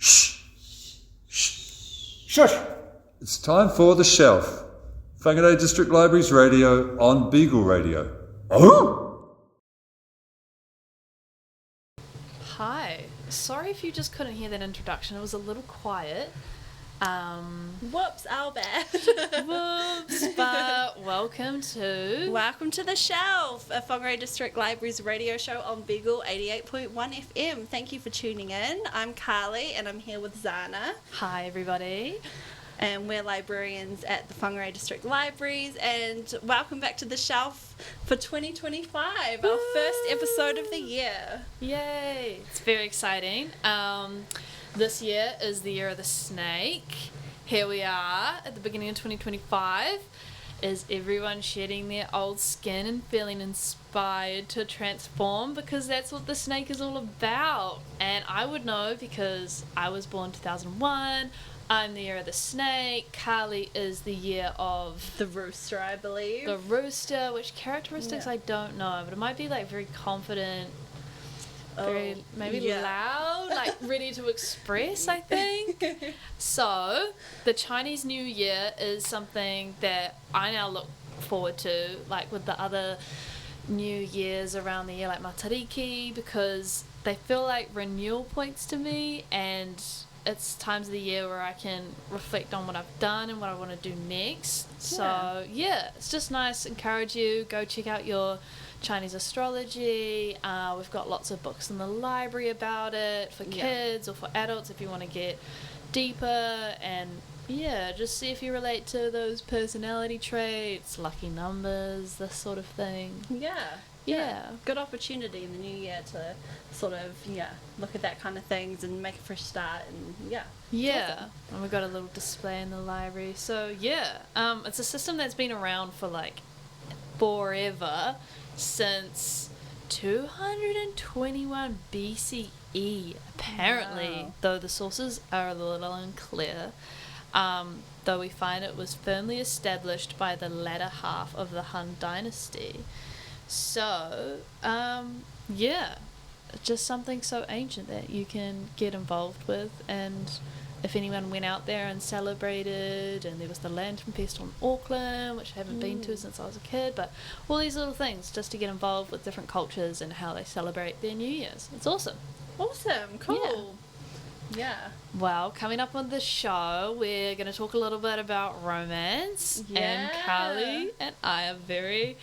Shh! Shh! Shush! It's time for The Shelf. Whangarei District Libraries Radio on Beagle Radio. Oh! Hi. Sorry if you just couldn't hear that introduction. It was a little quiet. Whoops, our bad. Whoops, but welcome to The Shelf, a Whangarei District Libraries radio show on Beagle 88.1 FM. Thank you for tuning in. I'm Karlie and I'm here with Zahna. Hi, everybody. And we're librarians at the Whangarei District Libraries, and welcome back to The Shelf for 2025, our first episode of the year. Yay! It's very exciting. This year is the year of the snake. Here we are at the beginning of 2025. Is everyone shedding their old skin and feeling inspired to transform? Because that's what the snake is all about. And I would know because I was born 2001. I'm the year of the snake. Karlie is the year of the rooster, I believe. The rooster, which characteristics I don't know, but it might be like very confident, very loud, like ready to express, I think. So the Chinese New Year is something that I now look forward to, like with the other New Years around the year, like Matariki, because they feel like renewal points to me, and it's times of the year where I can reflect on what I've done and what I want to do next. So yeah, it's just nice. Encourage you, go check out your Chinese astrology. We've got lots of books in the library about it for kids or for adults if you want to get deeper, and just see if you relate to those personality traits, lucky numbers, this sort of thing. Yeah. Good opportunity in the new year to sort of, look at that kind of things and make a fresh start, and awesome. And we've got a little display in the library. So it's a system that's been around for like forever, since 221 BCE apparently, though the sources are a little unclear. Though we find it was firmly established by the latter half of the Han Dynasty. So, just something so ancient that you can get involved with. And if anyone went out there and celebrated, and there was the Lantern Fest on Auckland, which I haven't been to since I was a kid, but all these little things just to get involved with different cultures and how they celebrate their New Year's. It's awesome. Awesome, cool. Yeah. Well, coming up on the show, we're going to talk a little bit about romance. And Karlie and I are very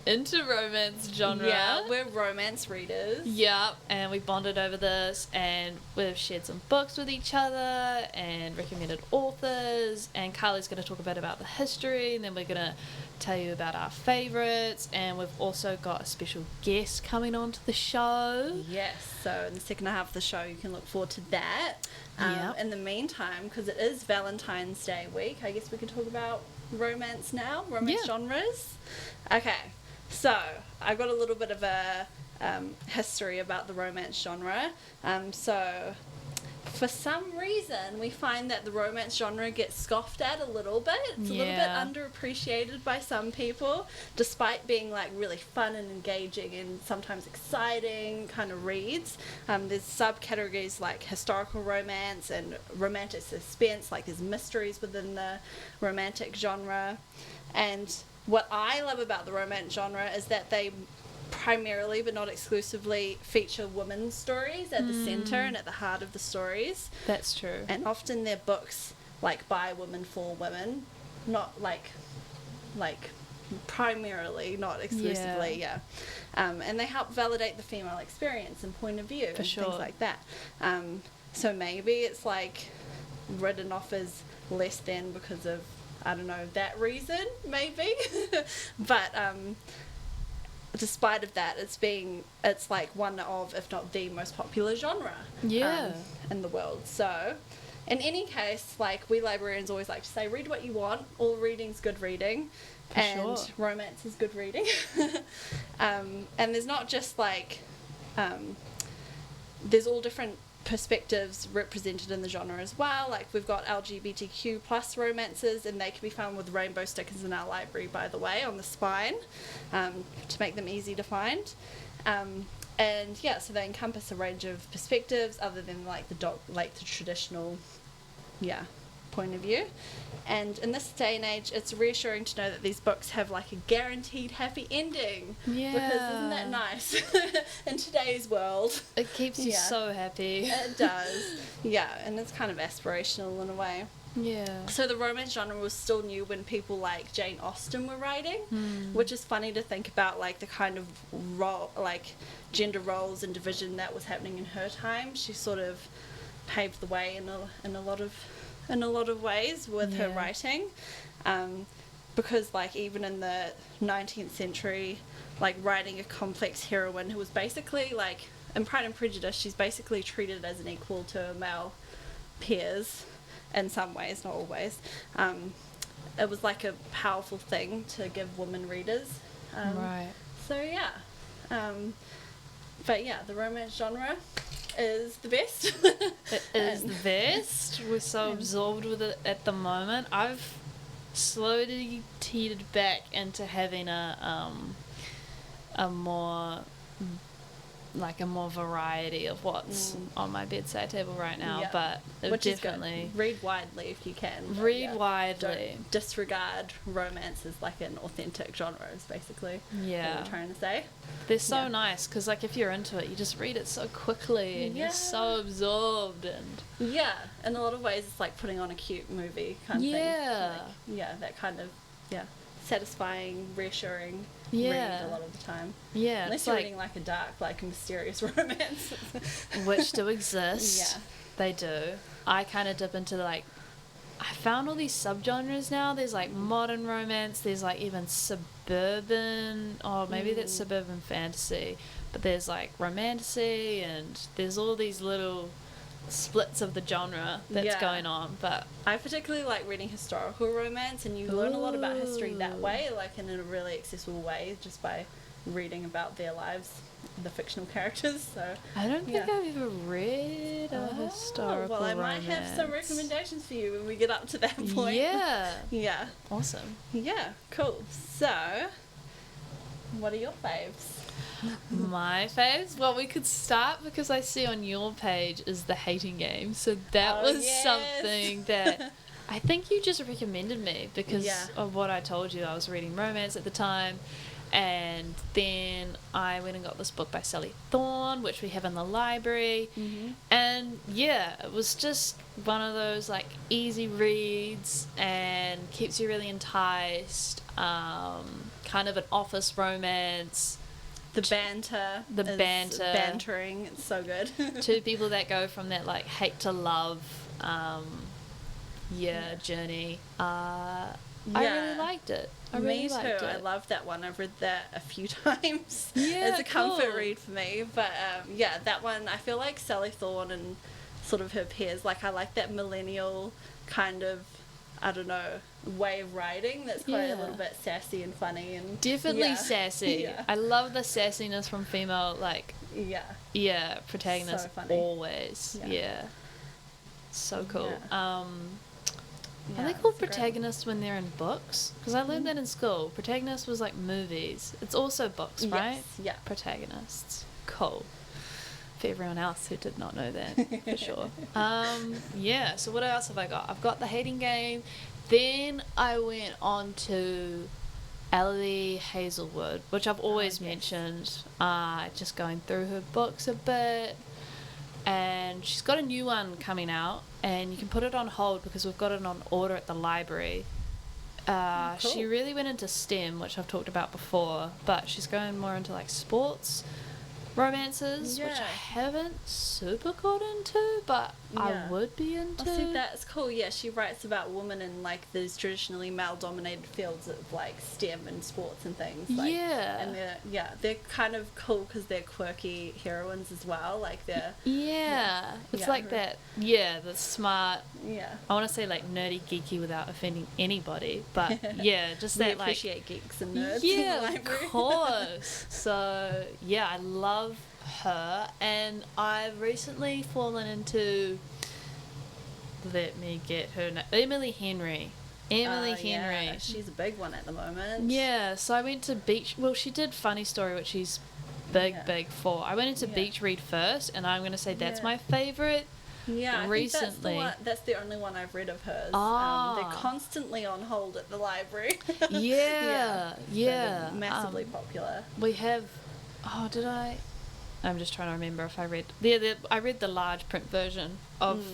into romance genre. Yeah, we're romance readers. Yep, and we bonded over this, and we've shared some books with each other and recommended authors, and Karlie's going to talk a bit about the history, and then we're going to tell you about our favourites, and we've also got a special guest coming on to the show. Yes, so in the second half of the show you can look forward to that. In the meantime, because it is Valentine's Day week, I guess we could talk about romance now, genres. Okay. So, I got a little bit of a history about the romance genre. So, for some reason, we find that the romance genre gets scoffed at a little bit. It's a little bit underappreciated by some people, despite being like really fun and engaging and sometimes exciting kind of reads. There's subcategories like historical romance and romantic suspense, like there's mysteries within the romantic genre. And what I love about the romance genre is that they primarily, but not exclusively, feature women's stories at the centre and at the heart of the stories. That's true. And often they're books like by women for women, not like primarily, not exclusively, and they help validate the female experience and point of view and things like that. So maybe it's like written off as less than because of, I don't know, that reason, maybe. But despite of that, it's like one of, if not the most popular genre in the world. So in any case, like we librarians always like to say, read what you want. All reading's good reading. Romance is good reading. And there's not just like, there's all different perspectives represented in the genre as well. Like we've got LGBTQ plus romances, and they can be found with rainbow stickers in our library, by the way, on the spine, to make them easy to find. And yeah, so they encompass a range of perspectives other than like the traditional, point of view. And in this day and age, it's reassuring to know that these books have like a guaranteed happy ending. Yeah. Because isn't that nice in today's world? It keeps you so happy. It does. Yeah, and it's kind of aspirational in a way. Yeah. So the romance genre was still new when people like Jane Austen were writing, which is funny to think about, like the kind of gender roles and division that was happening in her time. She sort of paved the way in a lot of ways with her writing, because like even in the 19th century, like writing a complex heroine who was basically like in Pride and Prejudice, she's basically treated as an equal to her male peers. In some ways, not always. It was like a powerful thing to give women readers. Right. So yeah. But yeah, the romance genre is the best. It is the best. We're so absorbed with it at the moment. I've slowly teetered back into having a more variety of what's on my bedside table right now, but which definitely is good. Read widely if you can. Read widely. Don't disregard romance as like an authentic genre. Is basically what we're trying to say. They're so nice because like if you're into it, you just read it so quickly and you're so absorbed and in a lot of ways it's like putting on a cute movie kind of thing. That kind of satisfying, reassuring read a lot of the time. Yeah. Unless you're reading like a dark, like mysterious romance. Which do exist. Yeah. They do. I kind of dip into like, I found all these subgenres now. There's like modern romance, there's like even suburban, maybe that's suburban fantasy, but there's like romantasy and there's all these little splits of the genre that's going on. But I particularly like reading historical romance, and you learn a lot about history that way, like in a really accessible way, just by reading about their lives, the fictional characters. So I don't think I've ever read a historical well, I might have some recommendations for you when we get up to that point. Yeah. Awesome. Yeah, cool. So what are your faves? My faves? Well, we could start because I see on your page is The Hating Game. So that was something that I think you just recommended me because of what I told you. I was reading romance at the time. And then I went and got this book by Sally Thorne, which we have in the library. And it was just one of those like easy reads and keeps you really enticed. Kind of an office romance. The banter. Bantering. It's so good. Two people that go from that like hate to love journey. I really liked it. Me too. I love that one. I've read that a few times. It's a comfort read for me. But that one, I feel like Sally Thorne and sort of her peers, like I like that millennial kind of, I don't know, way of writing that's quite a little bit sassy and funny and definitely sassy. I love the sassiness from female protagonists so funny. Always. So cool. Are they called protagonists when they're in books? Because I learned that in school. Protagonist was like movies. It's also books, right? Yes, yeah. Protagonists. Cool. For everyone else who did not know that, for sure. So what else have I got? I've got The Hating Game. Then I went on to Ellie Hazelwood, which I've always mentioned. Just going through her books a bit. And she's got a new one coming out, and you can put it on hold because we've got it on order at the library. Cool. She really went into STEM, which I've talked about before, but she's going more into like sports romances, which I haven't super got into, but I would be into. I see, that's cool. Yeah, she writes about women in like these traditionally male-dominated fields of like STEM and sports and things. Like, and they're kind of cool because they're quirky heroines as well. Like they're it's like that. Yeah, the smart. Yeah, I want to say like nerdy, geeky without offending anybody, but just we that appreciate like geeks and nerds. Yeah, in the library. Of course. So I love her, and I've recently fallen into, let me get her name, Emily Henry. She's a big one at the moment. So I went to she did Funny Story, which she's big four. I went into Beach Read first, and I'm going to say that's my favourite. Yeah, recently. I think that's the only one I've read of hers. They're constantly on hold at the library. Yeah. So they're massively popular. We have. Did I? I'm just trying to remember if I read. I read the large print version of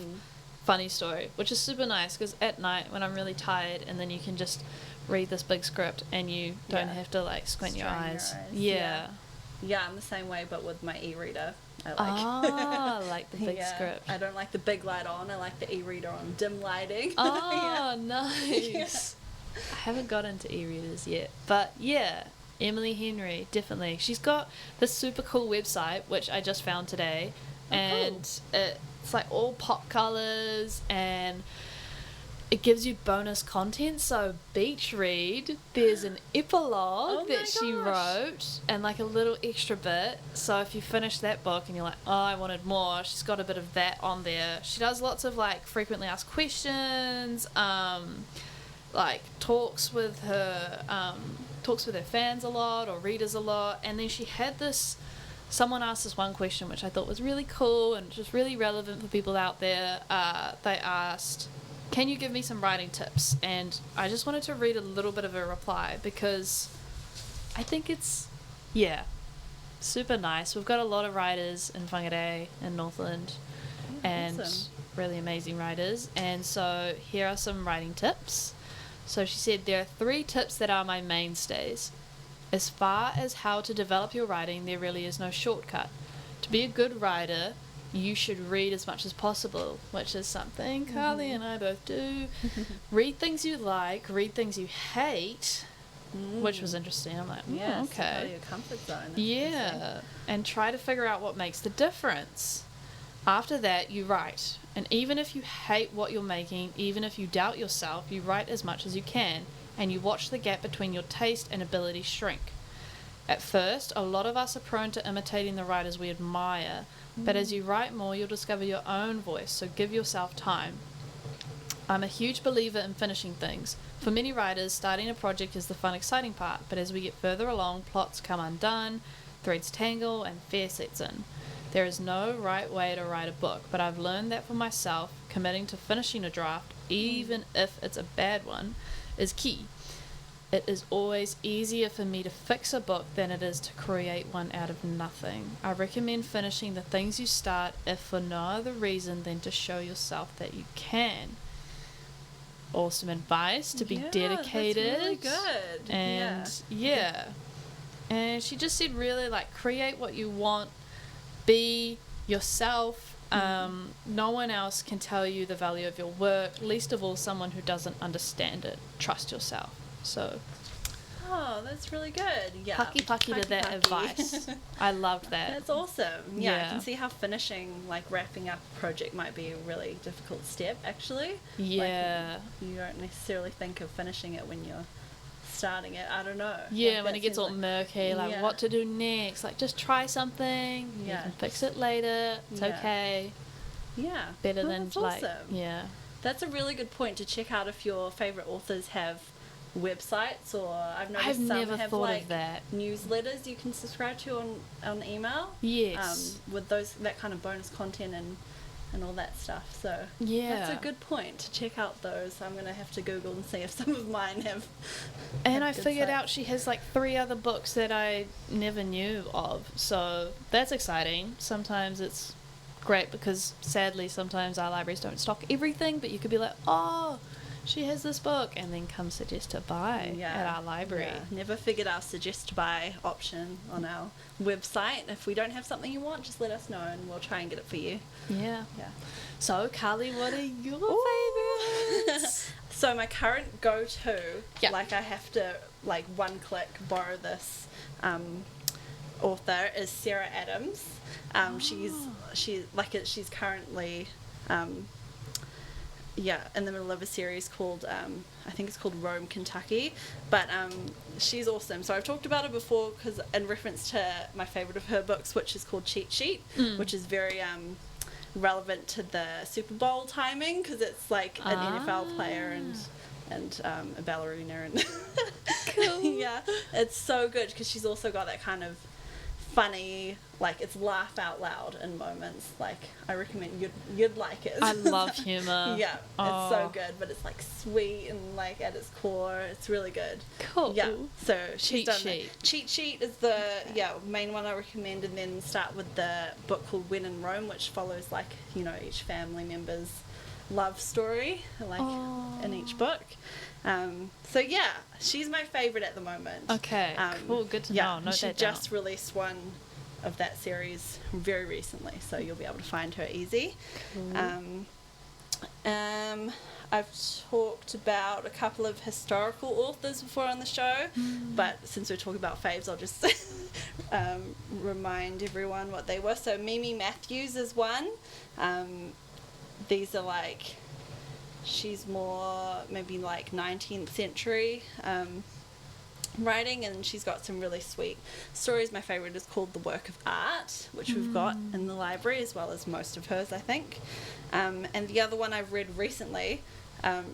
Funny Story, which is super nice because at night when I'm really tired, and then you can just read this big script and you don't have to like squint your eyes. Yeah, I'm the same way, but with my e-reader. I like the big script. I don't like the big light on. I like the e-reader on dim lighting. Nice. I haven't got into e-readers yet, but Emily Henry, definitely. She's got this super cool website which I just found today, and it's like all pop colors, and it gives you bonus content. So Beach Read, there's an epilogue that she wrote and like a little extra bit. So if you finish that book and you're like, oh, I wanted more, she's got a bit of that on there. She does lots of like frequently asked questions, like talks with her fans a lot or readers a lot. And then she had someone asked this one question which I thought was really cool and just really relevant for people out there. They asked, can you give me some writing tips? And I just wanted to read a little bit of a reply because I think it's, super nice. We've got a lot of writers in Whangarei and Northland and really amazing writers. And so here are some writing tips. So she said, there are 3 tips that are my mainstays. As far as how to develop your writing, there really is no shortcut. To be a good writer, you should read as much as possible, which is something Karlie and I both do. Read things you like, read things you hate, which was interesting. I'm like, okay. Out of your comfort zone. Yeah, and try to figure out what makes the difference. After that, you write. And even if you hate what you're making, even if you doubt yourself, you write as much as you can, and you watch the gap between your taste and ability shrink. At first, a lot of us are prone to imitating the writers we admire, but as you write more, you'll discover your own voice, so give yourself time. I'm a huge believer in finishing things. For many writers, starting a project is the fun, exciting part, but as we get further along, plots come undone, threads tangle, and fear sets in. There is no right way to write a book, but I've learned that for myself, committing to finishing a draft, even if it's a bad one, is key. It is always easier for me to fix a book than it is to create one out of nothing. I recommend finishing the things you start, if for no other reason than to show yourself that you can. Awesome advice to be dedicated. That's really good. And and she just said really like create what you want, be yourself. No one else can tell you the value of your work, least of all someone who doesn't understand it. Trust yourself. So that's really good. Yeah, pucky to that advice. I loved that. That's awesome. I can see how finishing, like wrapping up a project, might be a really difficult step actually. You don't necessarily think of finishing it when you're starting it. I don't know. When it gets all murky, like what to do next, like just try something, you can fix it later, it's okay. Better than like awesome. That's a really good point to check out if your favorite authors have websites, or I've noticed some never have thought like of that. newsletters you can subscribe to on email. With that kind of bonus content and all that stuff. So that's a good point to check out those. I'm gonna have to Google and see if some of mine have. And I figured out she has like 3 other books that I never knew of. So that's exciting. Sometimes it's great because sadly sometimes our libraries don't stock everything, but you could be like, oh, she has this book, and then come suggest to buy at our library. Never figured our suggest to buy option on our website. If we don't have something you want, just let us know and we'll try and get it for you. So Karlie, what are your favorites? So my current go-to, like I have to like one click borrow this author, is Sarah Adams. She's currently in the middle of a series called I think it's called Rome, Kentucky, but she's awesome. So I've talked about her before because in reference to my favorite of her books, which is called Cheat Sheet, which is very relevant to the Super Bowl timing because it's like an NFL player and a ballerina and cool. it's so good because she's also got that kind of funny, like it's laugh out loud in moments. Like I recommend you'd like it. I love humor. Yeah, it's so good, but it's like sweet and like at its core, it's really good. Cool. Yeah. So Cheat Sheet. Cheat Sheet is the main one I recommend, and then start with the book called When in Rome, which follows like each family member's love story like in each book. So yeah, she's my favorite at the moment. Okay, cool, good to know. Note she that just down. released one of that series very recently, so you'll be able to find her easy. Cool. I've talked about a couple of historical authors before on the show, but since we're talking about faves, I'll just remind everyone what they were. So Mimi Matthews is one. These are like, she's more maybe like 19th century writing, and she's got some really sweet stories. My favourite is called The Work of Art, which we've got in the library, as well as most of hers, I think. And the other one I've read recently,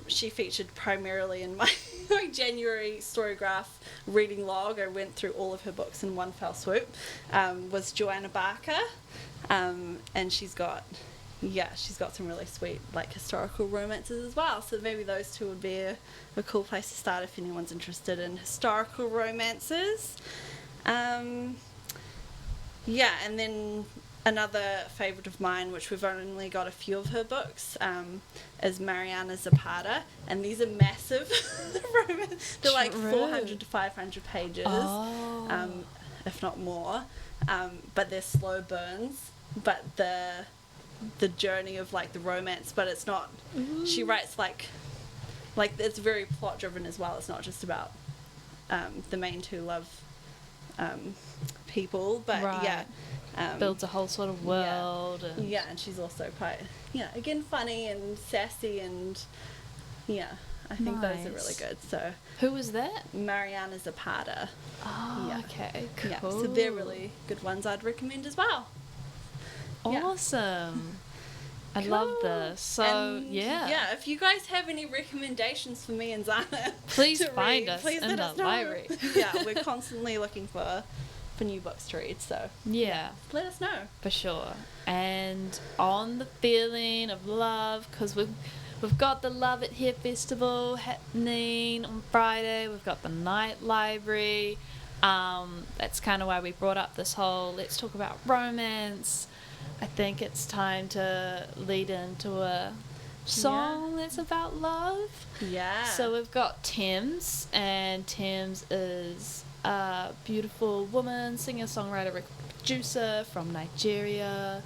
she featured primarily in my January Storygraph reading log. I went through all of her books in one fell swoop, was Joanna Barker, and she's got some really sweet like historical romances as well. So maybe those two would be a cool place to start if anyone's interested in historical romances. And then another favourite of mine, which we've only got a few of her books, is Mariana Zapata, and these are massive romance. They're like 400 to 500 pages, if not more. But they're slow burns. But the journey of like the romance, but it's not. She writes like it's very plot driven as well. It's not just about the main two love people, but builds a whole sort of world. And she's also quite again funny and sassy, and I think those are really good. So who was that? Mariana Zapata. Okay, cool. So they're really good ones I'd recommend as well. Awesome. I love this. So, if you guys have any recommendations for me and Zahna, please find us in the library. We're constantly looking for new books to read, so let us know. For sure. And on the feeling of love, because we've got the Love It Here Festival happening on Friday. We've got the Night Library. That's kind of why we brought up this whole let's talk about romance. I think it's time to lead into a song that's about love. Yeah. So we've got Thames, and Thames is a beautiful woman, singer, songwriter, producer from Nigeria.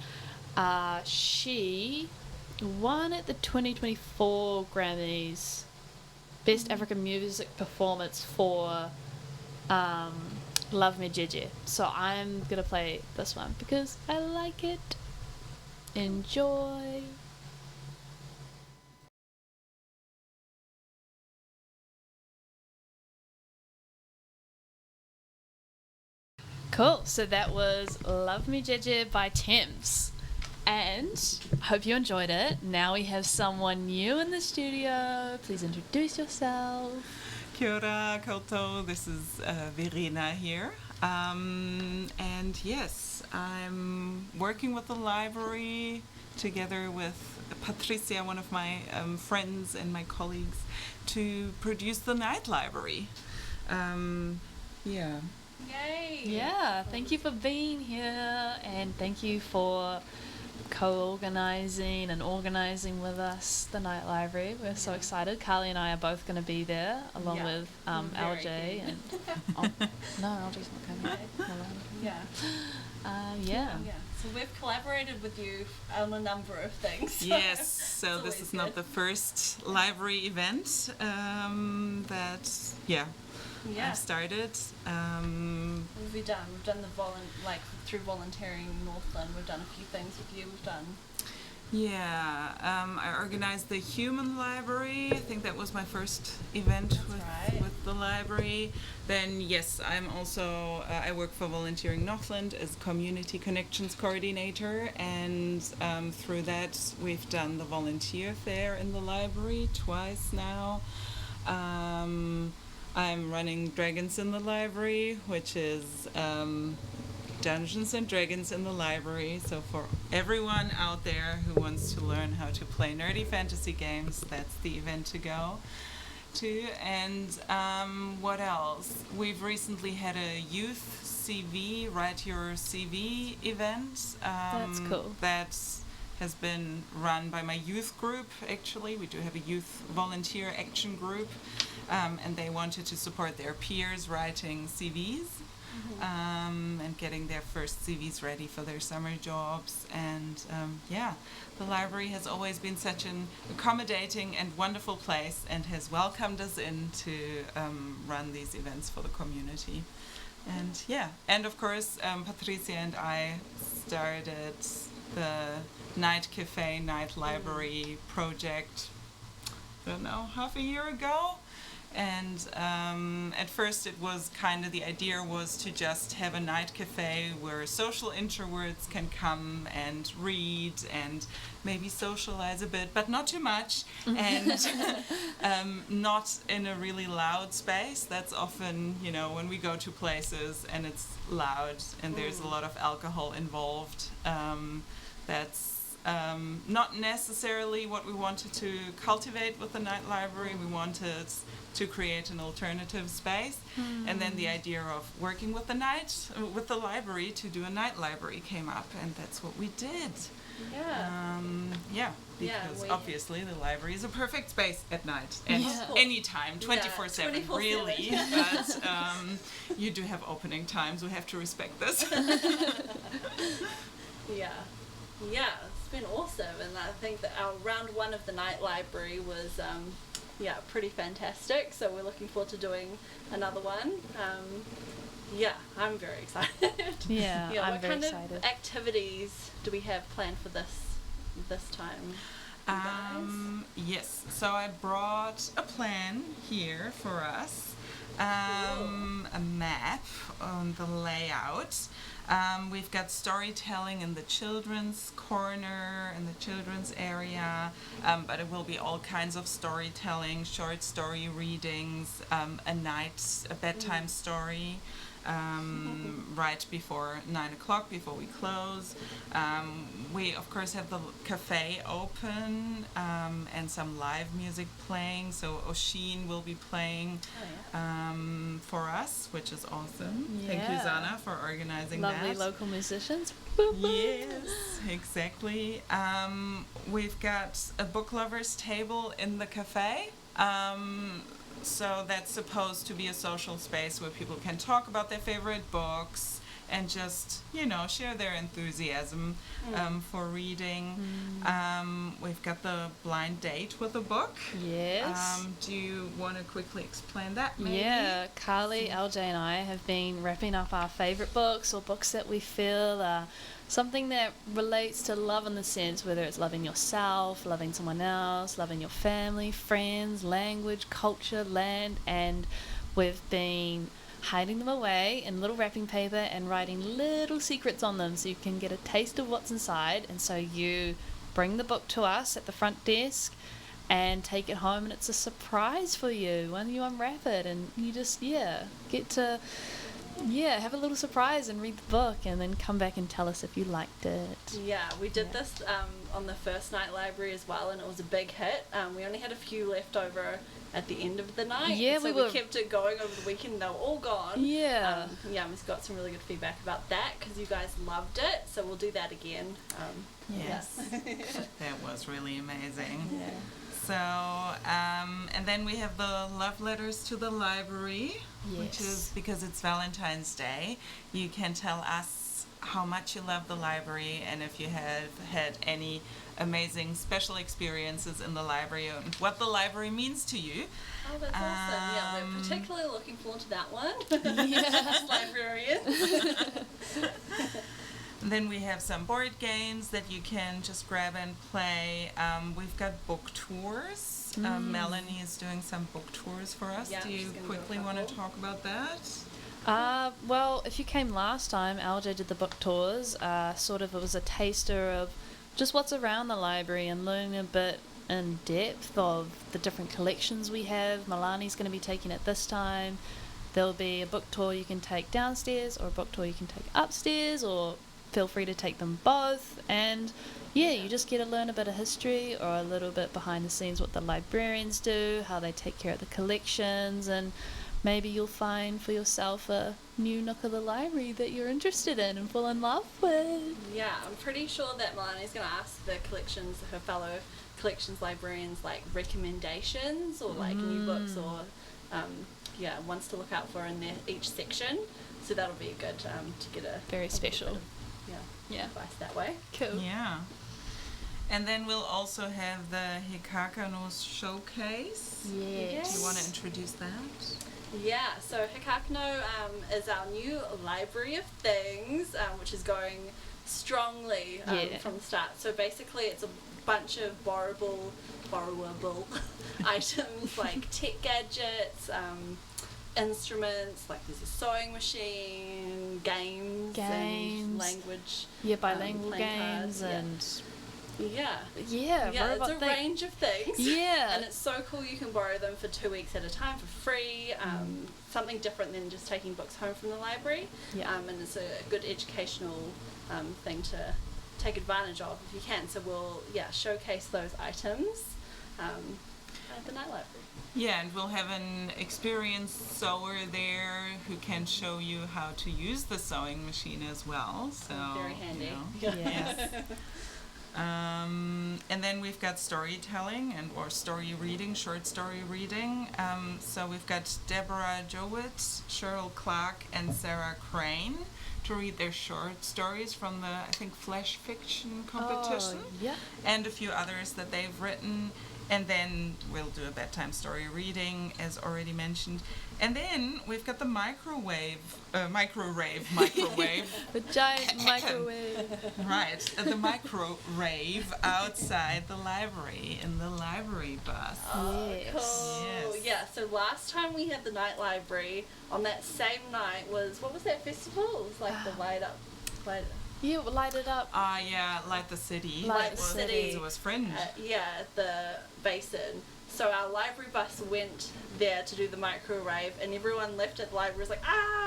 She won at the 2024 Grammys Best African Music Performance for Love Me Jeje. So I'm going to play this one because I like it. Enjoy. Cool. So that was Love Me Jeje by Thames. And I hope you enjoyed it. Now we have someone new in the studio. Please introduce yourself. Kia ora koutou, this is Verena here. And yes, I'm working with the library together with Patricia, one of my friends and my colleagues, to produce the Night Library. Yay! Yeah, thank you for being here, and thank you for co-organising and organising with us the Night Library. We're so excited. Karlie and I are both going to be there, along with LJ and no, LJ's not coming. So we've collaborated with you on a number of things. Yes, so this is not the first library event that I've started. What have we done? We've done through volunteering in Northland. We've done a few things with you. I organized the Human Library. I think that was my first event with the library. Then yes, I'm also I work for Volunteering Northland as Community Connections Coordinator, and through that we've done the volunteer fair in the library twice now. I'm running Dragons in the Library, which is Dungeons and Dragons in the library. So for everyone out there who wants to learn how to play nerdy fantasy games, that's the event to go to. And what else? We've recently had a youth CV, Write Your CV event. That's cool. That has been run by my youth group, actually. We do have a youth volunteer action group, and they wanted to support their peers writing CVs. And getting their first CVs ready for their summer jobs. And the library has always been such an accommodating and wonderful place and has welcomed us in to run these events for the community. And of course, Patricia and I started the Night Café, Night Library project, I don't know, half a year ago. And at first it was kind of, the idea was to just have a night cafe where social introverts can come and read and maybe socialize a bit, but not too much, and not in a really loud space. That's often, when we go to places and it's loud and there's a lot of alcohol involved, that's not necessarily what we wanted to cultivate with the night library. We wanted to create an alternative space, and then the idea of working with the library to do a night library came up, and that's what we did. Because obviously the library is a perfect space at night and anytime, 24/7 really, but you do have opening times. We have to respect this. It's been awesome, and I think that our round one of the night library was pretty fantastic, so we're looking forward to doing another one. I'm very excited. I'm very excited. What kind of activities do we have planned for this time, Yes, so I brought a plan here for us, a map on the layout. We've got storytelling in the children's corner, in the children's area, but it will be all kinds of storytelling, short story readings, a bedtime story, right before 9 o'clock, before we close. We, of course, have the cafe open, and some live music playing. So Oshin will be playing for us, which is awesome. Thank you, Zahna, for organizing that. Lovely local musicians. Yes, exactly. We've got a book lovers table in the cafe. So that's supposed to be a social space where people can talk about their favorite books and just, share their enthusiasm for reading. We've got the blind date with a book. Yes. Do you want to quickly explain that, maybe? Yeah, Karlie, LJ and I have been wrapping up our favorite books or books that we feel are something that relates to love in the sense, whether it's loving yourself, loving someone else, loving your family, friends, language, culture, land, and we've been hiding them away in little wrapping paper and writing little secrets on them so you can get a taste of what's inside. And so you bring the book to us at the front desk and take it home, and it's a surprise for you when you unwrap it, and you just get to have a little surprise and read the book and then come back and tell us if you liked it. We did this on the first night library as well, and it was a big hit. We only had a few left over at the end of the night, so we kept it going over the weekend. They were all gone. We've got some really good feedback about that because you guys loved it, so we'll do that again. Yes. That was really amazing. So, and then we have the love letters to the library, which is because it's Valentine's Day. You can tell us how much you love the library and if you have had any amazing special experiences in the library and what the library means to you. Oh, that's awesome. We're particularly looking forward to that one. As librarians. And then we have some board games that you can just grab and play. We've got book tours. Melanie is doing some book tours for us. Do you quickly want to talk about that? Well, if you came last time, LJ did the book tours. It was a taster of just what's around the library and learning a bit in depth of the different collections we have. Milani's going to be taking it this time. there'll be a book tour you can take downstairs or a book tour you can take upstairs, or feel free to take them both. And yeah, you just get to learn a bit of history or a little bit behind the scenes what the librarians do, how they take care of the collections, and maybe you'll find for yourself a new nook of the library that you're interested in and fall in love with. Yeah, I'm pretty sure that Melani's going to ask her fellow collections librarians, like recommendations or like new books or ones to look out for in each section. So that'll be good to get a very special. Advice that way. Cool. Yeah. And then we'll also have the Hikakano's showcase. Yes. Do you want to introduce that? Yeah, so Hikakano is our new library of things, which is going strongly from the start. So basically it's a bunch of borrowable items like tech gadgets, instruments, like there's a sewing machine, games. And language. Yeah, bilingual cards, games and... Yeah, robot it's a range of things. Yeah. And it's so cool you can borrow them for 2 weeks at a time for free. Something different than just taking books home from the library. Yeah. And it's a good educational thing to take advantage of if you can. So we'll showcase those items at the Night Library. Yeah, and we'll have an experienced sewer there who can show you how to use the sewing machine as well. So very handy. Yes. And then we've got storytelling or short story reading. So we've got Deborah Jowett, Cheryl Clark, and Sarah Crane to read their short stories from the, I think, Flash Fiction competition. And a few others that they've written. And then we'll do a bedtime story reading, as already mentioned. And then we've got the microwave. The giant microwave. Right, the microwave outside the library, in the library bus. Oh, Yes. cool. Yes. Yeah, so last time we had the Night Library, on that same night what was that festival? It was like the light up. Yeah, we'll light it up. Light the City. Light the City. It was Fringe. At the basin. So our library bus went there to do the microwave, and everyone left at the library was like,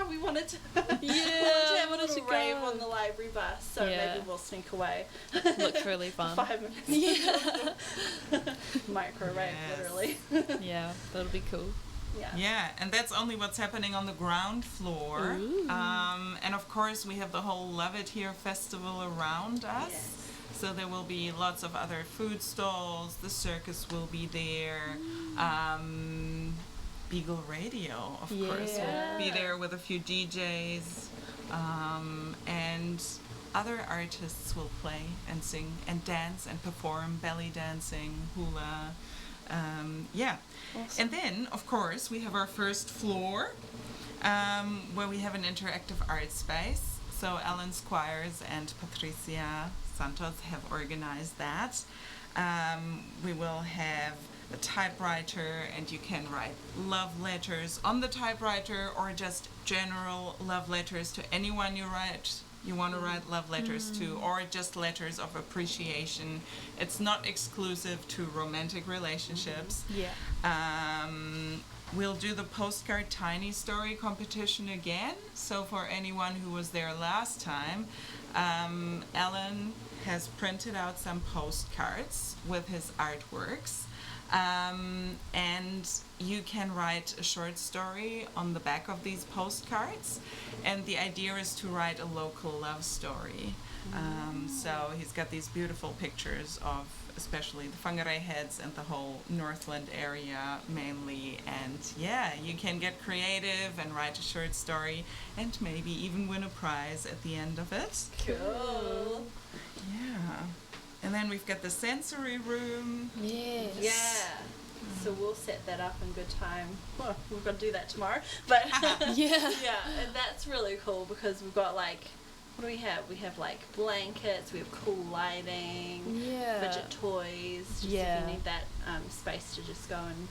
we wanted to, have a little rave on the library bus. So maybe we'll sneak away. Looks really fun. 5 minutes. Yeah. Microwave, literally. Yeah, that'll be cool. Yeah, and that's only what's happening on the ground floor. And of course, we have the whole Love It Here festival around us. Yes. So there will be lots of other food stalls. The circus will be there. Beagle Radio, of course, will be there with a few DJs. And other artists will play and sing and dance and perform belly dancing, hula. Awesome. And then, of course, we have our first floor where we have an interactive art space. So Ellen Squires and Patricia Santos have organized that. We will have a typewriter, and you can write love letters on the typewriter or just general love letters to anyone you want to write love letters to, or just letters of appreciation. It's not exclusive to romantic relationships. We'll do the postcard tiny story competition again. So for anyone who was there last time, Ellen has printed out some postcards with his artworks. And you can write a short story on the back of these postcards, and the idea is to write a local love story. So he's got these beautiful pictures of especially the Whangarei heads and the whole Northland area mainly, and you can get creative and write a short story and maybe even win a prize at the end of it. Cool. And then we've got the sensory room. Yes. Yeah. So we'll set that up in good time. Well, we've got to do that tomorrow. But and that's really cool because we've got what do we have? We have blankets, we have cool lighting, fidget toys, just if you need that space to just go and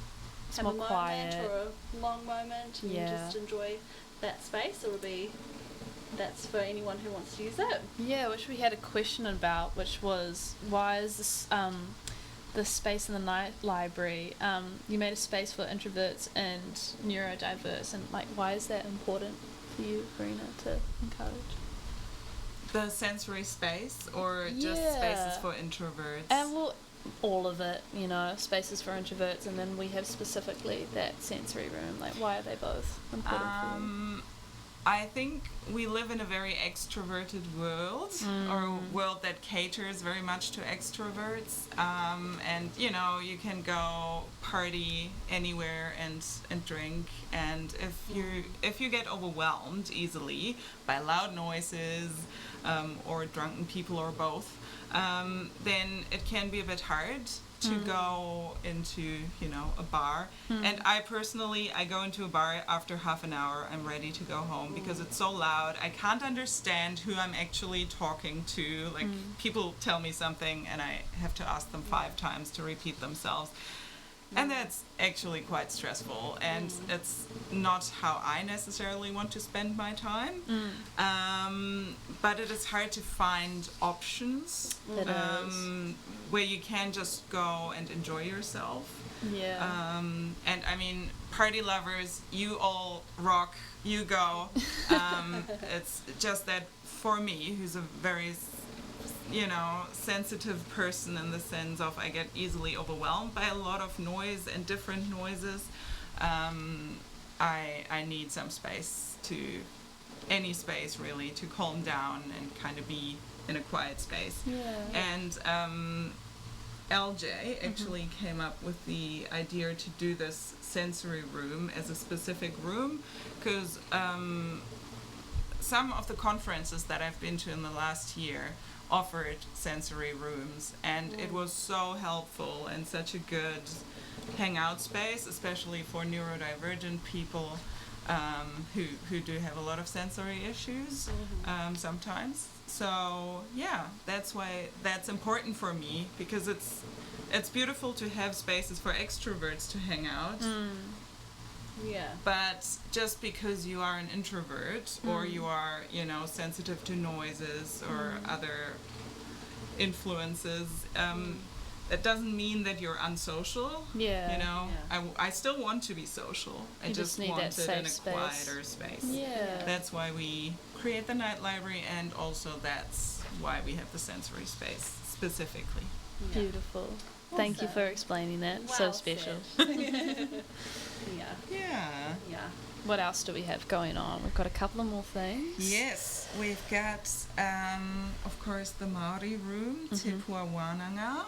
have a moment quiet. or a long moment and just enjoy that space. That's for anyone who wants to use it. Yeah, which we had a question about, which was why is this the space in the night library, you made a space for introverts and neurodiverse, and like, why is that important for you, Verena, to encourage? The sensory space, or just spaces for introverts? Well, all of it, you know, spaces for introverts, and then we have specifically that sensory room. Like, why are they both important for you? I think we live in a very extroverted world, or a world that caters very much to extroverts. And you know, you can go party anywhere and drink, and if you get overwhelmed easily by loud noises, or drunken people, or both, then it can be a bit hard to go into, you know, a bar. And I personally, I go into a bar after half an hour, I'm ready to go home because it's so loud. I can't understand who I'm actually talking to. Like, people tell me something and I have to ask them 5 times to repeat themselves. And that's actually quite stressful, and it's not how I necessarily want to spend my time. But it is hard to find options where you can just go and enjoy yourself. Yeah. And I mean, party lovers, you all rock, you go. It's just that for me, who's a very, you know, sensitive person in the sense of I get easily overwhelmed by a lot of noise and different noises. I need some space, any space really, to calm down and kind of be in a quiet space. Yeah. And LJ actually came up with the idea to do this sensory room as a specific room, because some of the conferences that I've been to in the last year offered sensory rooms, and it was so helpful and such a good hangout space, especially for neurodivergent people who do have a lot of sensory issues sometimes. So yeah, that's why that's important for me, because it's beautiful to have spaces for extroverts to hang out. Yeah. But just because you are an introvert or you are, you know, sensitive to noises or other influences, that doesn't mean that you're unsocial. Yeah. You know, I still want to be social. I just need want that it in a safe space. quieter space. Yeah. That's why we create the night library, and also that's why we have the sensory space specifically. Yeah. Beautiful. Thank you for explaining that. So special. Yeah. What else do we have going on? We've got a couple of more things. Yes, we've got, of course, the Maori room, Te Pua Whananga,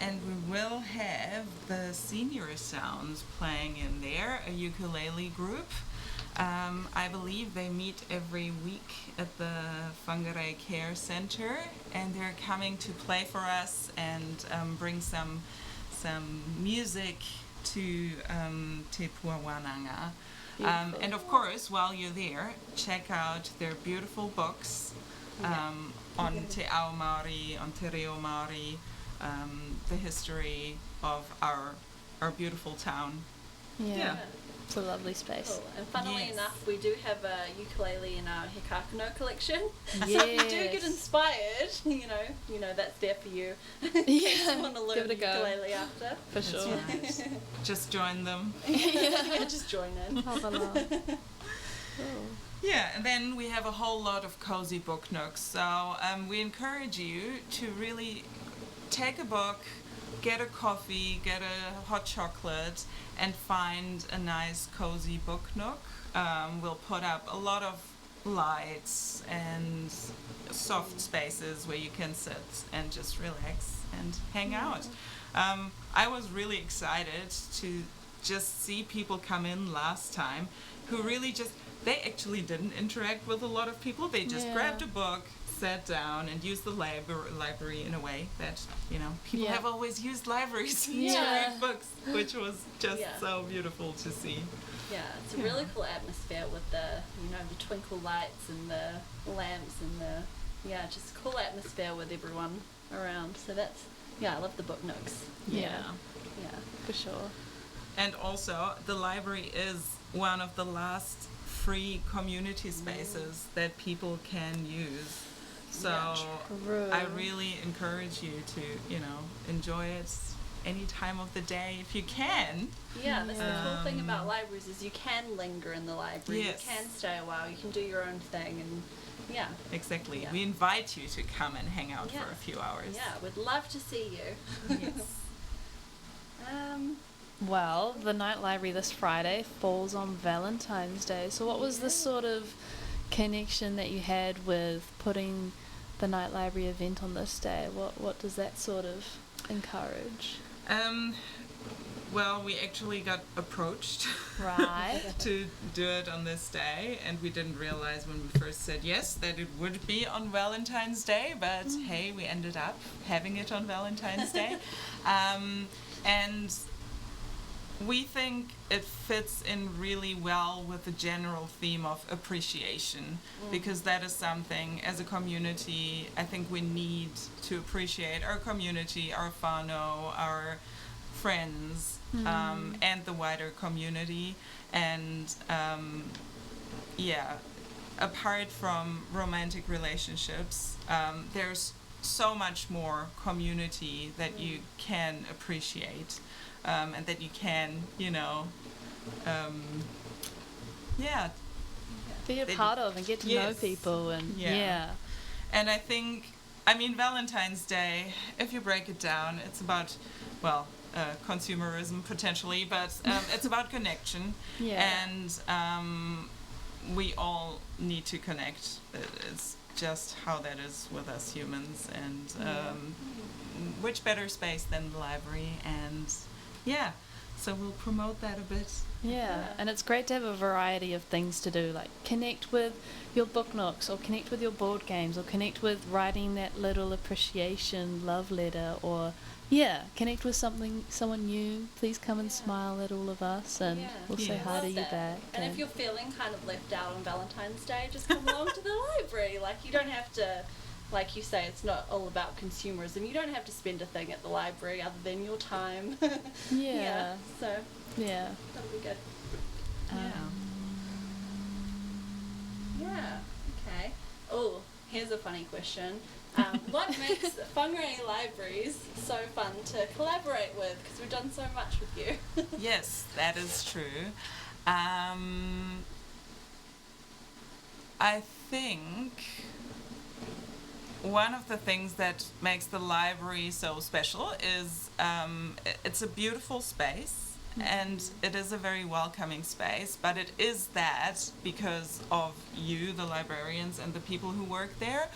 and we will have the Senior Sounds playing in there, a ukulele group. I believe they meet every week at the Whangarei Care Center, and they're coming to play for us and bring some music to Te Pua Whananga. And of course, while you're there, check out their beautiful books on Te Ao Māori, on Te Reo Māori, the history of our beautiful town. Yeah. It's a lovely space. Cool. And funnily enough, we do have a ukulele in our Hikakano collection. Yes. So if you do get inspired, you know that's there for you. In case you want to learn Give it a go. ukulele after. For sure. Right. Just join them. Yeah, just join in. Yeah, and then we have a whole lot of cozy book nooks. So we encourage you to really take a book, get a coffee, get a hot chocolate, and find a nice cozy book nook. We'll put up a lot of lights and soft spaces where you can sit and just relax and hang out. I was really excited to just see people come in last time who really they actually didn't interact with a lot of people. They just grabbed a book, sat down, and used the library in a way that, you know, people have always used libraries to read books, which was just so beautiful to see. Yeah, it's a really cool atmosphere with the twinkle lights and the lamps and just cool atmosphere with everyone around. So that's, I love the book nooks. Yeah, for sure. And also, the library is one of the last free community spaces that people can use So True. I really encourage you to, enjoy it any time of the day if you can. Yeah, that's the cool thing about libraries is you can linger in the library. Yes. You can stay a while. You can do your own thing, and yeah. Exactly. Yeah. We invite you to come and hang out Yeah. for a few hours. Yeah, we'd love to see you. Yes. Well, the Night Library this Friday falls on Valentine's Day. So what was the sort of connection that you had with putting the Night Library event on this day? What does that sort of encourage? Well, we actually got approached Right. to do it on this day, and we didn't realize when we first said yes that it would be on Valentine's Day, but hey, we ended up having it on Valentine's Day. And we think it fits in really well with the general theme of appreciation, because that is something as a community I think we need to appreciate our community, our whānau, our friends, and the wider community. And apart from romantic relationships, there's so much more community that you can appreciate, and that you can, Be a part of and get to know Yes. people and Yeah. And I think, Valentine's Day, if you break it down, it's about, consumerism potentially, but it's about connection. Yeah. And we all need to connect. It's just how that is with us humans. And which better space than the library? And so we'll promote that a bit. Yeah, and it's great to have a variety of things to do, like connect with your book nooks, or connect with your board games, or connect with writing that little appreciation love letter, or connect with someone new. Please come and smile at all of us, and we'll say Yes. hi to Love you that. back. And if you're feeling kind of left out on Valentine's Day, just come along to the library. Like, you don't have to, like you say, it's not all about consumerism. You don't have to spend a thing at the library other than your time. So yeah, that'll be good. Yeah. Okay. Oh, here's a funny question. What makes Whangarei Libraries so fun to collaborate with? Because we've done so much with you. Yes, that is true. I think one of the things that makes the library so special is it's a beautiful space. And it is a very welcoming space, but it is that because of you, the librarians, and the people who work there.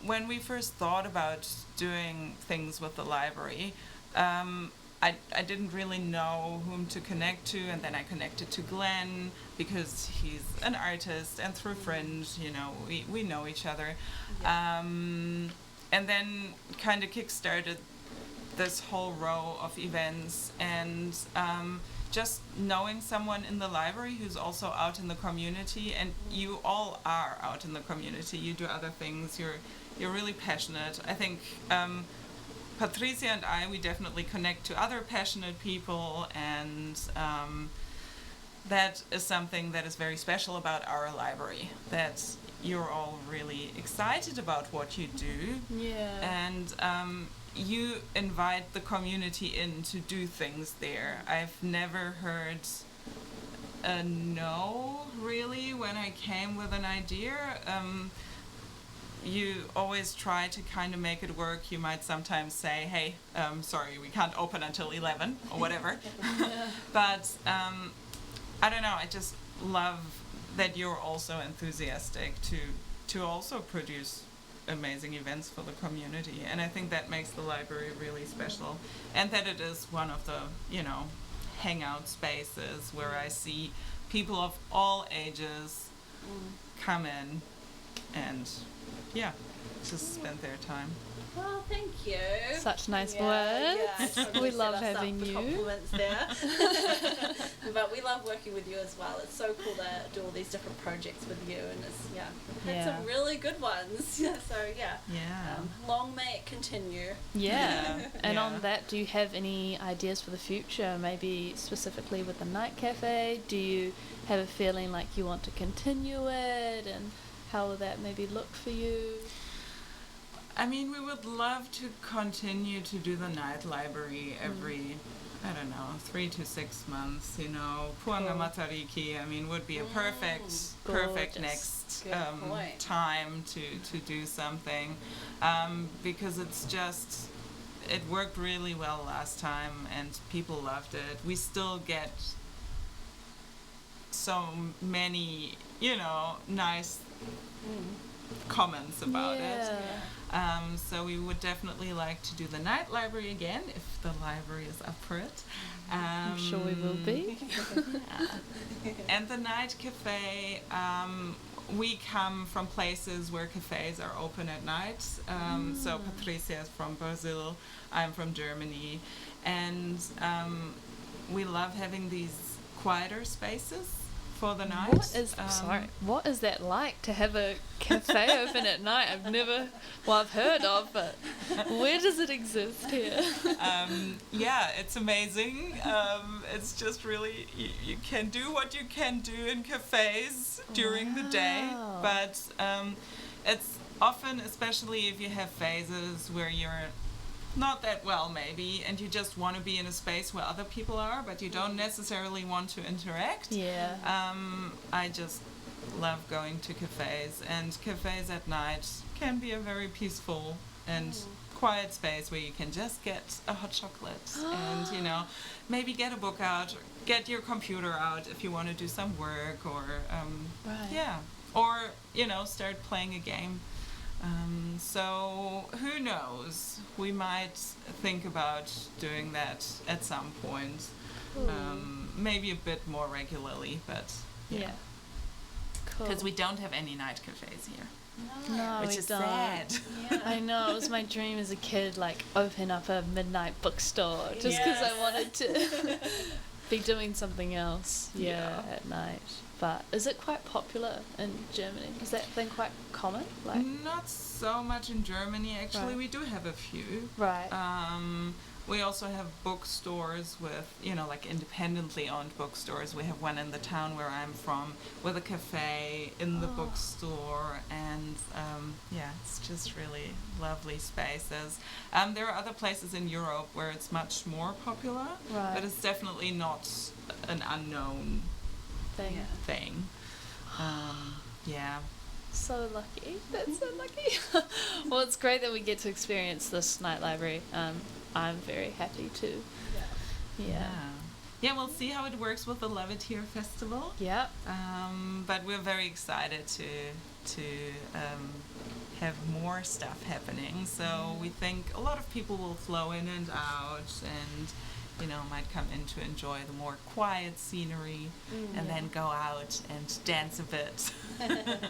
When we first thought about doing things with the library, I didn't really know whom to connect to, and then I connected to Glenn because he's an artist, and through friends, we know each other. And then kind of kickstarted this whole row of events, and just knowing someone in the library who's also out in the community, and you all are out in the community, you do other things, you're really passionate. I think Patricia and we definitely connect to other passionate people, and that is something that is very special about our library, that you're all really excited about what you do. And you invite the community in to do things there. I've never heard a no, really, when I came with an idea. You always try to kind of make it work. You might sometimes say, hey, sorry, we can't open until 11 or whatever. But I don't know, I just love that you're also enthusiastic to also produce amazing events for the community, and I think that makes the library really special, and that it is one of the hangout spaces where I see people of all ages come in and just spend their time. Well, thank you. Such nice Yeah, words. totally We love set us up having for you. compliments there. But we love working with you as well. It's so cool to do all these different projects with you, and we've had some really good ones. So long may it continue. And on that, do you have any ideas for the future? Maybe specifically with the Night Café? Do you have a feeling like you want to continue it? And how will that maybe look for you? I mean, we would love to continue to do the night library every, I don't know, 3 to 6 months, you know. Puanga Matariki, I mean, would be a perfect next time to do something. Because it's just, it worked really well last time and people loved it. We still get so many, you know, nice comments about it. So we would definitely like to do the night library again if the library is up for it. I'm sure we will be. And the Night Café, we come from places where cafes are open at night. So Patricia is from Brazil, I'm from Germany, and we love having these quieter spaces for the night. What is that like to have a cafe open at night? I've heard of, but where does it exist here? Yeah, it's amazing. It's just really, you can do what you can do in cafes during the day, but it's often, especially if you have phases where you're not that well maybe and you just want to be in a space where other people are but you don't necessarily want to interact. I just love going to cafes, and cafes at night can be a very peaceful and quiet space where you can just get a hot chocolate and, you know, maybe get a book out, get your computer out if you want to do some work, or or, you know, start playing a game. So who knows, we might think about doing that at some point, maybe a bit more regularly, but because we don't have any night cafes here. No, which is sad. I know, it was my dream as a kid, like open up a midnight bookstore just because I wanted to be doing something else at night. But is it quite popular in Germany? Is that thing quite common? Like, not so much in Germany, actually. We do have a few. We also have bookstores with, you know, like independently owned bookstores. We have one in the town where I'm from with a cafe in the bookstore, and it's just really lovely spaces. There are other places in Europe where it's much more popular, but it's definitely not an unknown thing. So lucky. That's so lucky. Well, it's great that we get to experience this night library. I'm very happy too. We'll see how it works with the Love It Here festival. But we're very excited to have more stuff happening. So we think a lot of people will flow in and out, and you know, might come in to enjoy the more quiet scenery and then go out and dance a bit. And then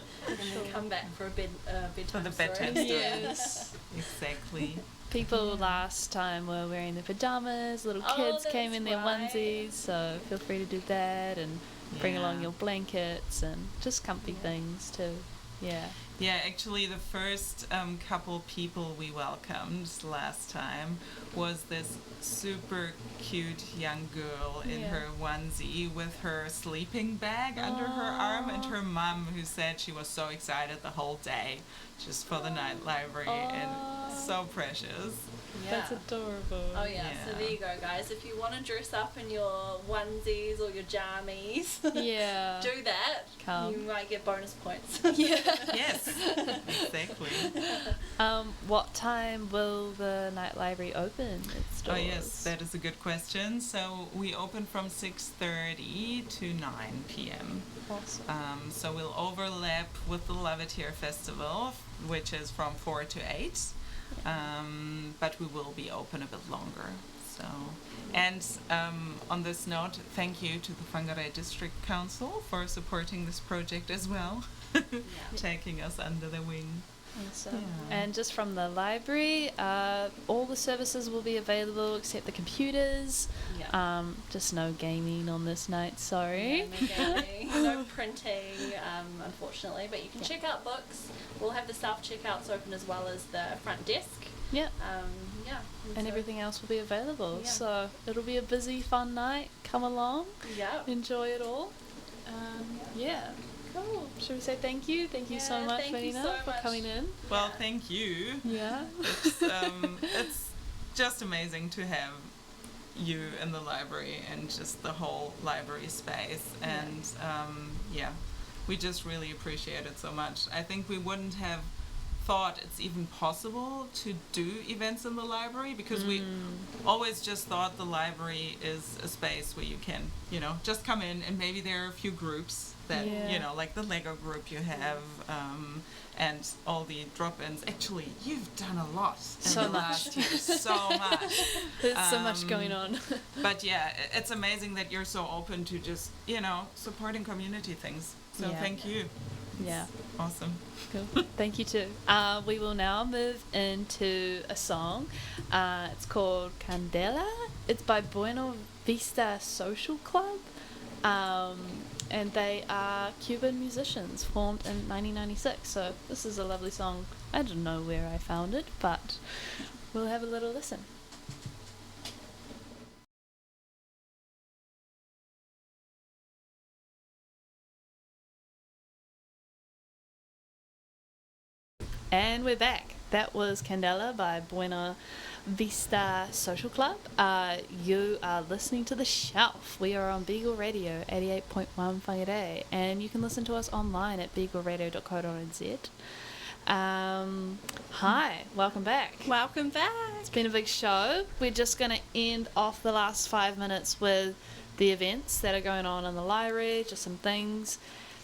come back for a bedtime for the bedtime story. Yes. Exactly. People last time were wearing their pajamas, little kids came in their onesies, so feel free to do that and bring along your blankets and just comfy things too. Yeah, actually the first couple people we welcomed last time was this super cute young girl in her onesie with her sleeping bag under her arm, and her mum, who said she was so excited the whole day just for the night library, and so precious. That's adorable. So there you go, guys. If you want to dress up in your onesies or your jammies, do that. You might get bonus points. Yes, exactly. What time will the night library open its doors? Oh yes, that is a good question. So we open from 6:30 to 9 p.m. Awesome. So we'll overlap with the Love It Here festival, which is from 4 to 8. But we will be open a bit longer. So, and on this note, thank you to the Whangarei District Council for supporting this project as well, taking us under the wing. Awesome. And just from the library, all the services will be available except the computers. Just no gaming on this night, sorry. No gaming, no printing, unfortunately. But you can check out books. We'll have the staff checkouts open as well as the front desk. And everything else will be available. So it'll be a busy, fun night. Come along. Enjoy it all. Cool. Should we say thank you? Thank you so much, Verena, for coming in. Well, thank you. Yeah. It's just amazing to have you in the library and just the whole library space. And we just really appreciate it so much. I think we wouldn't have thought it's even possible to do events in the library because we always just thought the library is a space where you can, just come in, and maybe there are a few groups that, like the Lego group you have, and all the drop-ins. Actually, you've done a lot in the last year. So much. There's so much going on. But it's amazing that you're so open to just, supporting community things. So thank you. Yeah. Awesome. Cool. Thank you too. We will now move into a song. It's called Candela. It's by Buena Vista Social Club. And they are Cuban musicians formed in 1996. So this is a lovely song. I don't know where I found it, but we'll have a little listen. And we're back. That was Candela by Buena Vista Social Club. You are listening to The Shelf. We are on Beagle Radio 88.1 Whangarei, and you can listen to us online at beagleradio.co.nz. Hi, welcome back. Welcome back. It's been a big show. We're just going to end off the last 5 minutes with the events that are going on in the library, just some things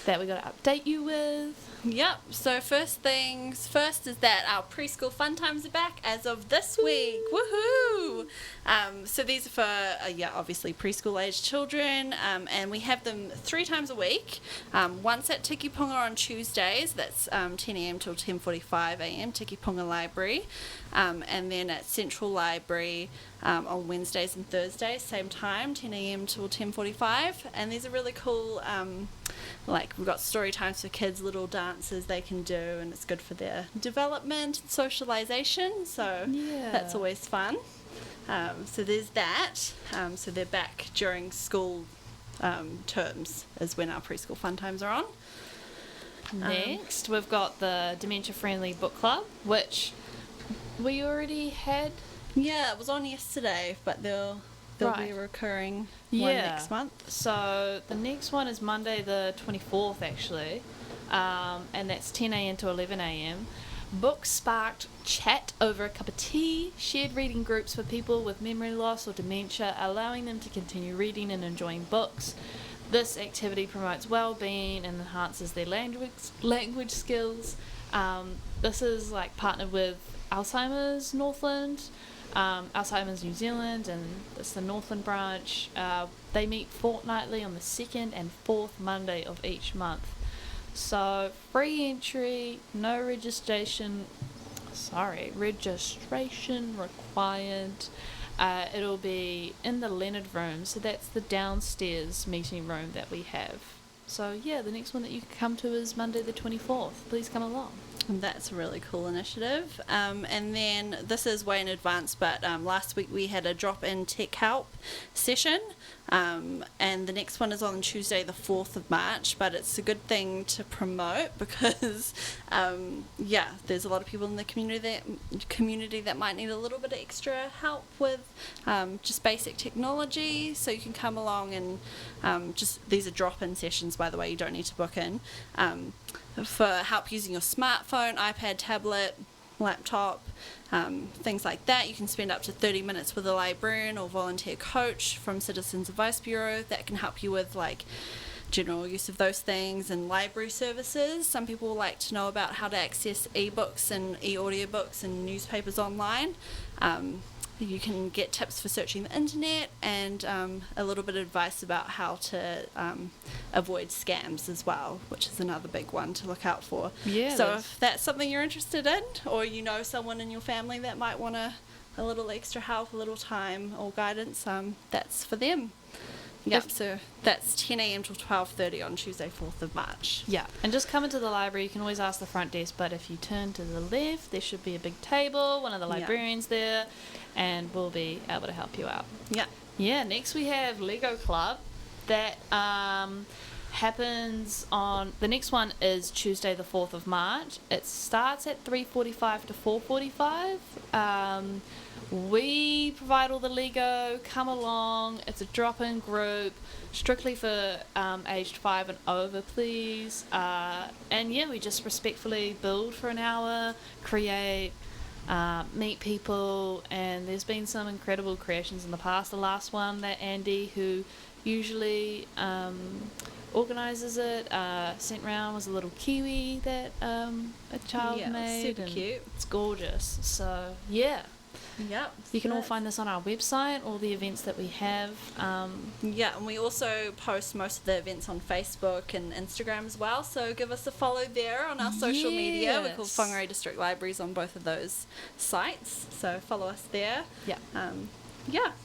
that we got to update you with. Yep, so first things first is that our preschool fun times are back as of this week. Woohoo! So these are for, obviously preschool age children, and we have them 3 times a week. Once at Tiki Punga on Tuesdays, that's 10 a.m. till 10:45 a.m, Tiki Punga Library, and then at Central Library on Wednesdays and Thursdays, same time, 10 a.m. till 10:45, and these are really cool. We've got story times for kids, little dances they can do, and it's good for their development and socialization, so that's always fun. So there's that. So they're back during school terms is when our preschool fun times are on. Next, we've got the Dementia Friendly Book Club, which we already had. Yeah, it was on yesterday, but there'll be a recurring one next month. So the next one is Monday the 24th, actually, and that's 10 a.m. to 11 a.m. Book sparked chat over a cup of tea, shared reading groups for people with memory loss or dementia, allowing them to continue reading and enjoying books. This activity promotes well-being and enhances their language skills. This is partnered with Alzheimer's Northland, Alzheimer's New Zealand, and it's the Northland branch. They meet fortnightly on the 2nd and 4th Monday of each month. So free entry, no registration required. It'll be in the Leonard room, so that's the downstairs meeting room that we have. So the next one that you can come to is Monday the 24th. Please come along. That's a really cool initiative. And then this is way in advance, but last week we had a drop-in tech help session, and the next one is on Tuesday the 4th of March, but it's a good thing to promote because there's a lot of people in the community that might need a little bit of extra help with just basic technology, so you can come along and these are drop-in sessions, by the way, you don't need to book in, for help using your smartphone, iPad, tablet, laptop, things like that. You can spend up to 30 minutes with a librarian or volunteer coach from Citizens Advice Bureau that can help you with general use of those things and library services. Some people like to know about how to access ebooks and e-audiobooks and newspapers online. You can get tips for searching the internet and a little bit of advice about how to avoid scams as well, which is another big one to look out for. So if that's something you're interested in, or you know someone in your family that might want a little extra help, a little time or guidance, that's for them. So that's 10 a.m. till 12:30 on Tuesday, 4th of March. Yeah, and just come into the library. You can always ask the front desk, but if you turn to the left, there should be a big table, one of the librarians there, and we'll be able to help you out. Next we have Lego Club that happens on the next one is Tuesday the 4th of March. It starts at 3:45 to 4:45. We provide all the Lego. Come along. It's a drop-in group, strictly for aged 5 and over, please. And yeah, we just respectfully build for an hour, create, meet people, and there's been some incredible creations in the past. The last one that Andy, who usually organises it, sent round was a little kiwi that a child made. Super cute. It's gorgeous. So yeah. Yep. You can all find this on our website, all the events that we have. Yeah, and we also post most of the events on Facebook and Instagram as well, so give us a follow there on our social media. We're called Whangarei District Libraries on both of those sites, so follow us there. Yeah. Yeah,